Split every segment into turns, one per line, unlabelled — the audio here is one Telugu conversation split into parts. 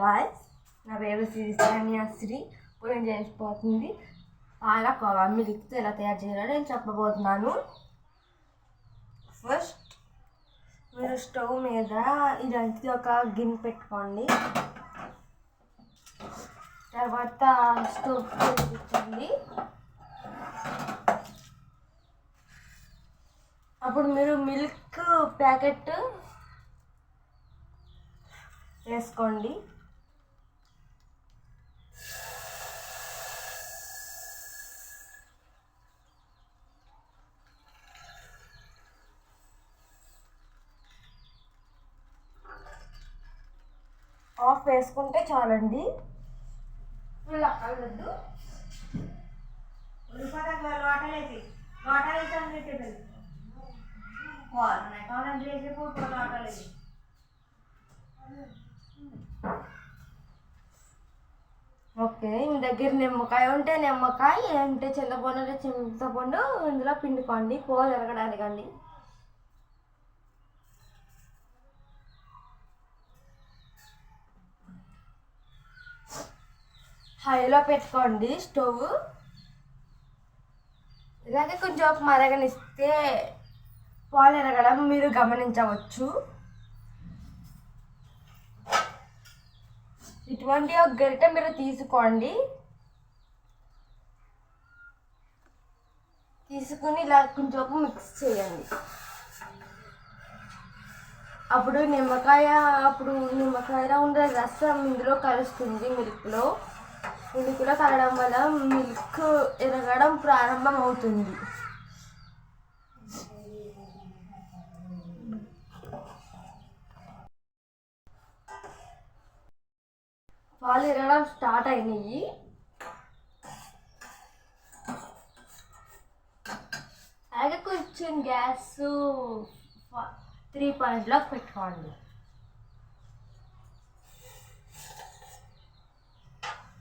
గాయ్స్, నా పేరు శ్రీ. ఇప్పుడు నేను చేసిపోతుంది పాలకోవా మిల్క్తో ఎలా తయారు చేయాలో నేను చెప్పబోతున్నాను. ఫస్ట్ మీరు స్టవ్ మీద ఇలాంటిది ఒక గిన్నె పెట్టుకోండి. తర్వాత స్టవ్ పెట్టుకోండి. అప్పుడు మీరు మిల్క్ ప్యాకెట్ వేసుకోండి. ఆఫ్ వేసుకుంటే చాలండి. ఇలా కలదు ఓకే, మీ దగ్గర నిమ్మకాయ ఉంటే నిమ్మకాయ, అంటే చింతపండు అంటే చింతపండు ఇందులో పిండుకోండి పోలు ఎరగడానికండి. హైలో పెట్టుకోండి స్టవ్. ఇలాగే కొంచెం మరగనిస్తే పాలు ఎరగడం మీరు గమనించవచ్చు. ఇటువంటి ఒక గరిట మీరు తీసుకోండి. తీసుకుని ఇలా కొంచెం మిక్స్ చేయండి. అప్పుడు నిమ్మకాయలో ఉండే రసం ఇందులో కలుస్తుంది. మిల్క్లో కలగడం వల్ల మిల్క్ ఎరగడం ప్రారంభం అవుతుంది. పాలు ఎరగడం స్టార్ట్ అయినాయి. అలాగే కొంచెం గ్యాస్ 3 పాయింట్లోకి పెట్టుకోండి.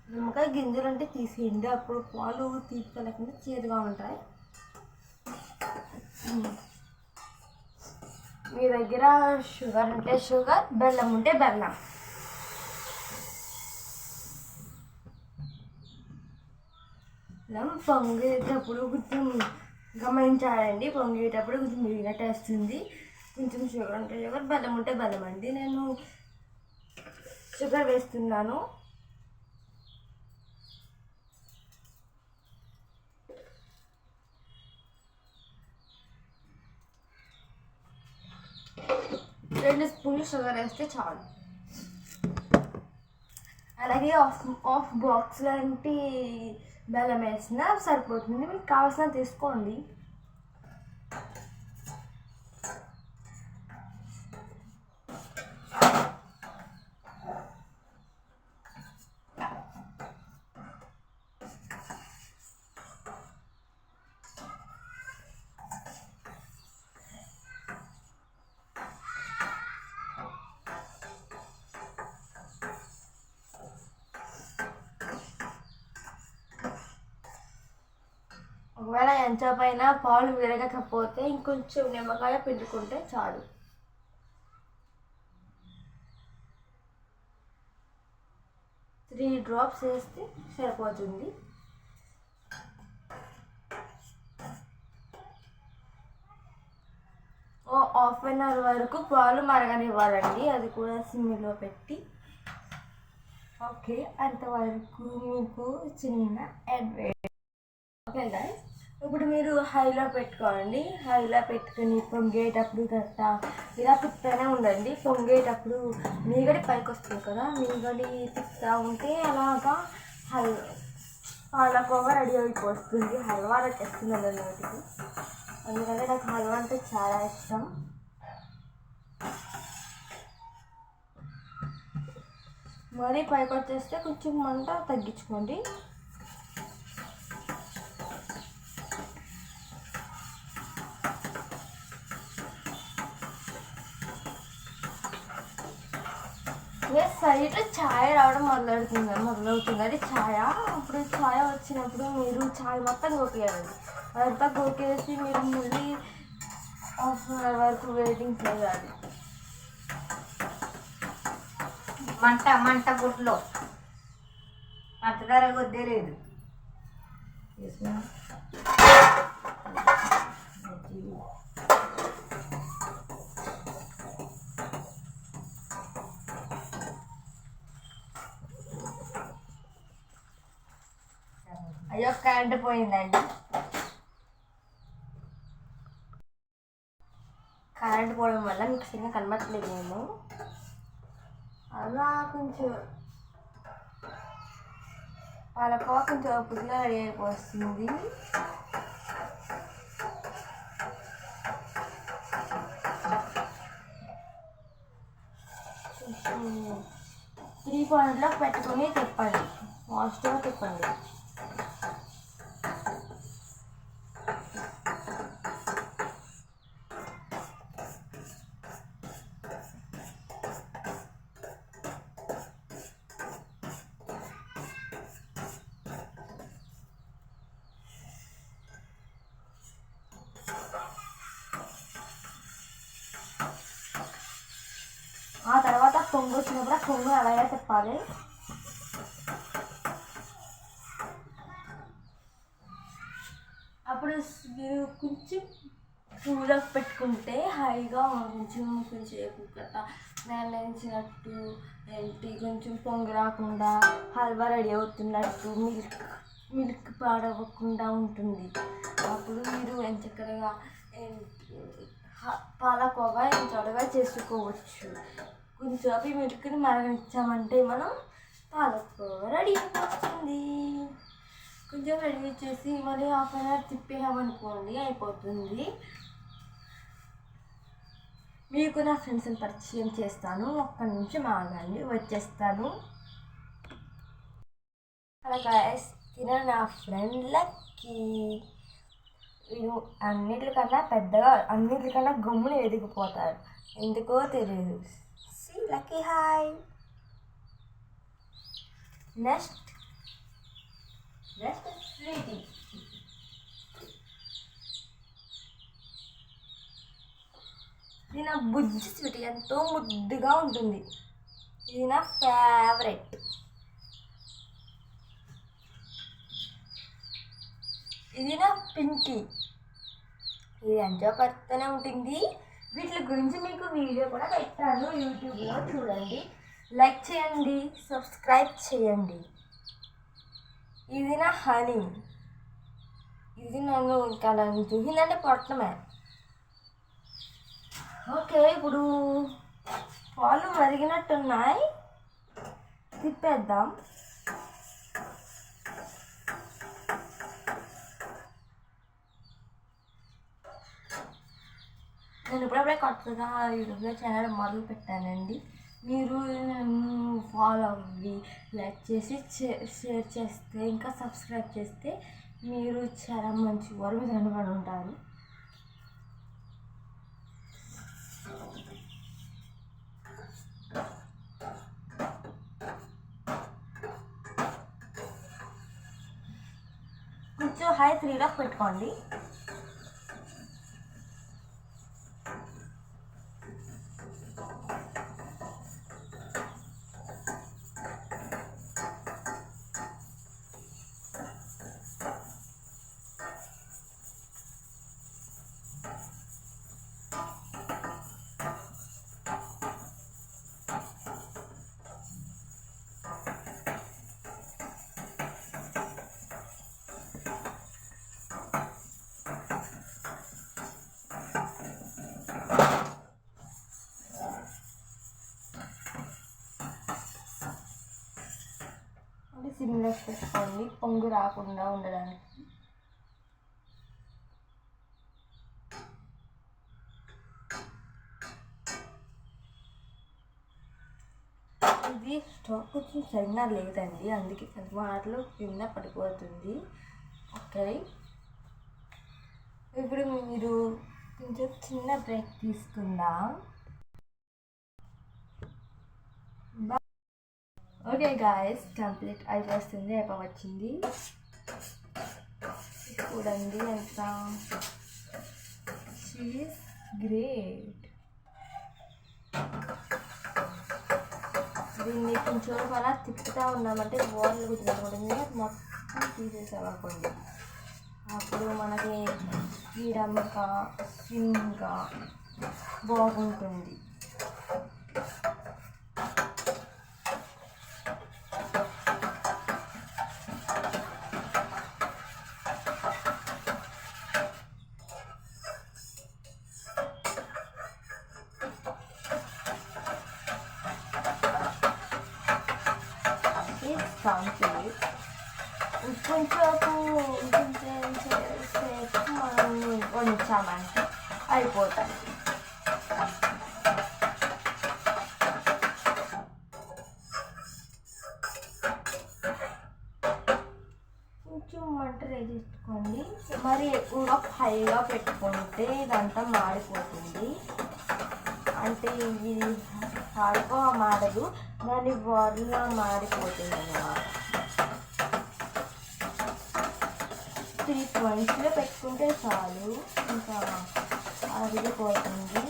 నిమ్మకాయ గింజలు అంటే తీసేయండి, అప్పుడు పాలు తీసుకోలేకుండా చేదుగా ఉంటాయి. మీ దగ్గర షుగర్ ఉంటే షుగర్, బెల్లం ఉంటే బెల్లం. పొంగేటప్పుడు కొంచెం గమనించాలండి. పొంగేటప్పుడు కొంచెం మిరిగినట్టు వస్తుంది. కొంచెం షుగర్ ఉంటే షుగర్, బెల్లం ఉంటే బెల్లం అండి. నేను షుగర్ వేస్తున్నాను. రెండు స్పూన్లు షుగర్ వేస్తే చాలు. అలాగే హాఫ్ బాక్స్ లాంటి బెల్లం వేసినా సరిపోతుంది. మీకు కావాల్సిన తీసుకోండి. ఒకవేళ ఎంచపైన పాలు విరగకపోతే ఇంకొంచెం నిమ్మకాయ పిండుకుంటే చాలు. త్రీ డ్రాప్స్ వేస్తే సరిపోతుంది. హాఫ్ అన్ అవర్ వరకు పాలు మరగనివ్వాలండి, అది కూడా సిమ్లో పెట్టి. ఓకే, అంతవరకు మీకు చిన్న అడ్వైస్. ఓకే గైస్, ఇప్పుడు మీరు హైలో పెట్టుకోండి. హైలో పెట్టుకుని పొంగేటప్పుడు గట్ట ఇలా తిప్పుతూనే ఉండండి. పొంగేటప్పుడు మీగడి పైకి వస్తుంది కదా, మీగడి తిప్పుతూ ఉంటే అలాగా పాలకోవా రెడీ అయిపోతుంది. హల్వా వచ్చేస్తుంది నోటికి. అందుకంటే నాకు హల్వా అంటే చాలా ఇష్టం. మరీ పైకి వచ్చేస్తే కొంచెం మంట తగ్గించుకోండి. సైడ్లో ఛాయ్ రావడం మొదలవుతుంది. అది ఛాయ. అప్పుడు ఛాయ వచ్చినప్పుడు మీరు ఛాయ్ మొత్తం గోకేయాలి. అదంతా గోకేసి మీరు మళ్ళీ హాఫ్ అన్ అవర్ వరకు వెయిటింగ్ చేయాలి.
మంట మంట గుడ్లో పంచదార కొద్దే లేదు.
అయ్యో కరెంట్ పోయిందండి. కరెంట్ పోవడం వల్ల మీకు సరిగ్గా కనబట్టలేదు. నేను అలా కొంచెం పాలకోవా కొంచెం పుదిగా రెడీ అయిపోతుంది. కొంచెం 3 పాయింట్లో పెట్టుకొని తిప్పండి, ఫాస్ట్గా తిప్పండి. ఆ తర్వాత పొంగు వచ్చినప్పుడు పొంగు అలాగే తిప్పాలి. అప్పుడు మీరు కొంచెం కూరకు పెట్టుకుంటే హాయిగా కొంచెం సేపు గట్ట నేలచినట్టు ఏంటి కొంచెం పొంగు రాకుండా హల్వా రెడీ అవుతున్నట్టు మిల్క్ పాడవకుండా ఉంటుంది. అప్పుడు మీరు ఎంచక్కగా పాలకోవా ఎంచక్కగా చేసుకోవచ్చు. కొంచెం మిల్క్ని మరగనిచ్చామంటే మనం పాలకోవా రెడీ అయిపోతుంది. కొంచెం రెడీ చేసి మళ్ళీ 1/2 అవర్ తిప్పేయామనుకోండి, అయిపోతుంది. మీకు నా ఫ్రెండ్స్ని పరిచయం చేస్తాను, ఒక్క నిమిషం ఆగండి, వచ్చేస్తాను. అలా గాయస్, తిన నా ఫ్రెండ్ లక్కీ. వీడు అన్నిటికన్నా గమ్మున ఎదిగిపోతాడు, ఎందుకో తెలియదు. See Lucky, hi. Next sweetie. ఇది నా బుజ్జి స్వీటీ, ఎంతో ముద్దుగా ఉంటుంది. ఇది నా ఫేవరెట్. ఇది నా పింకీ. ఇది ఎంజాయ్ పడుతూనే ఉంటుంది. వీటి గురించి మీకు వీడియో కూడా పెట్టాను, యూట్యూబ్లో చూడండి, లైక్ చేయండి, సబ్స్క్రైబ్ చేయండి. ఇది నా హనీ. ఇది నన్ను ఇంకా చూసిందంటే పొట్టమే. ఓకే, ఇప్పుడు పాలు మరిగినట్టున్నాయి, తిప్పేద్దాం. నేను ఇప్పుడప్పుడే కొత్తగా యూట్యూబ్లో ఛానల్ మొదలు పెట్టానండి. మీరు ఫాలో అవ్వి, లైక్ చేసి షేర్ చేస్తే, ఇంకా సబ్స్క్రైబ్ చేస్తే మీరు చాలా మంచి వారు మీద నిలబడి ఉంటారు. కొంచెం హై 3లో పెట్టుకోండి. సిమ్లో పెట్టుకోండి, పొంగు రాకుండా ఉండడానికి. ఇది స్టవ్ కొంచెం సరిగ్గా లేదండి, అందుకే కొంచెం వాటిలో కింద పడిపోతుంది. ఓకే, ఇప్పుడు మీరు కొంచెం చిన్న బ్రేక్ తీసుకుందాం. ఓకే గాయస్, కంప్లీట్ అయిపోవచ్చింది. చూడండి ఎంత షీఈస్ గ్రేట్. దీన్ని కొంచెం అలా తిప్పుతూ ఉన్నామంటే వాటర్ గుర్తుపెట్టుకుంటుంది, మొత్తం తీసేసామనుకోండి అప్పుడు మనకి ఫ్రీడమ్గా స్విమ్గా బాగుంటుంది. కంప్లీట్ కొంచెం సేపు మనం ఉంచామంటే అయిపోతుంది. కొంచెం మంట వేసుకోండి, మరి ఎక్కువగా హైగా పెట్టుకుంటే ఇదంతా మాడిపోతుంది. అంటే ఇది హార్డ్గా మాడదు, దాని వాటర్గా మాడిపోతుంది అన్నమాట. 3 pointsలో పెట్టుకుంటే చాలు, ఇంకా అరిగిపోతుంది.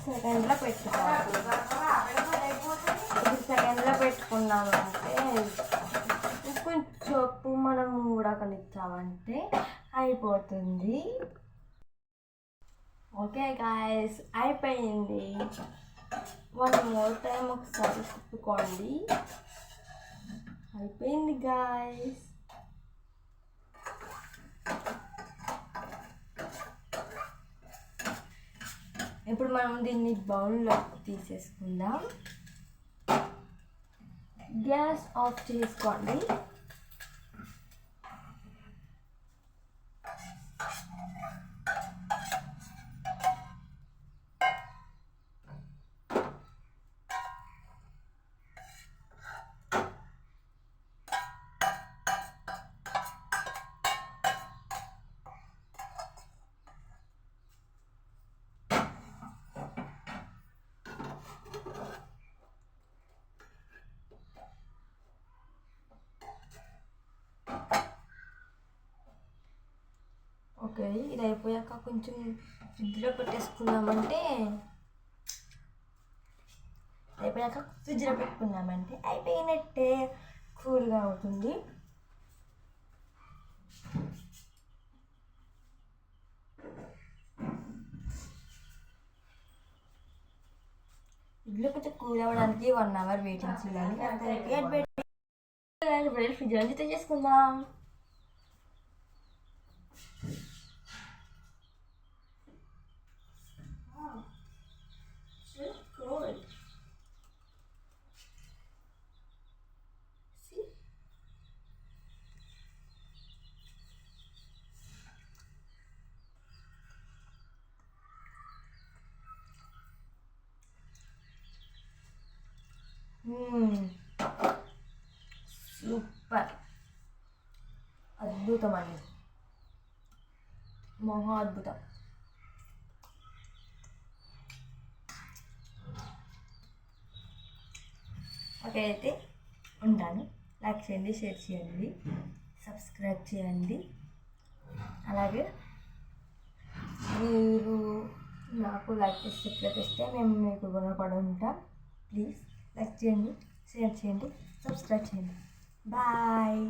సెకండ్లో పెట్టుకోవాలి. ఇప్పుడు సెకండ్లో పెట్టుకున్నామంటే కొంచెం మనం ఉడకనిచ్చామంటే అయిపోతుంది. ఓకే గాయస్, అయిపోయింది. 1 more time ఒకసారి తిప్పుకోండి. అయిపోయింది గాయస్. ఇప్పుడు మనం దీన్ని బౌల్లో తీసేసుకుందాం. గ్యాస్ ఆఫ్ చేసుకోండి. ఓకే, ఇది అయిపోయాక కొంచెం ఫ్రిడ్జ్లో పెట్టుకున్నామంటే అయిపోయినట్టే, కూల్గా అవుతుంది. ఫ్రిడ్జ్లో కొంచెం కూల్ అవ్వడానికి 1 hour వెయిటింగ్ చేయాలి. ఫ్రిడ్జ్ నుంచి తెచ్చేసుకుందాం. సూపర్, అద్భుతం అండి, మహా అద్భుతం. ఓకే, అయితే ఉంటాను. లైక్ చేయండి, షేర్ చేయండి, సబ్స్క్రైబ్ చేయండి. అలాగే మీరు నాకు లైక్ చేసి చెప్పేస్తే మేము మీకు గుణపడి ఉంటాం. ప్లీజ్ లైక్ చేయండి, షేర్ చేయండి, సబ్స్క్రైబ్ చేయండి. బాయ్.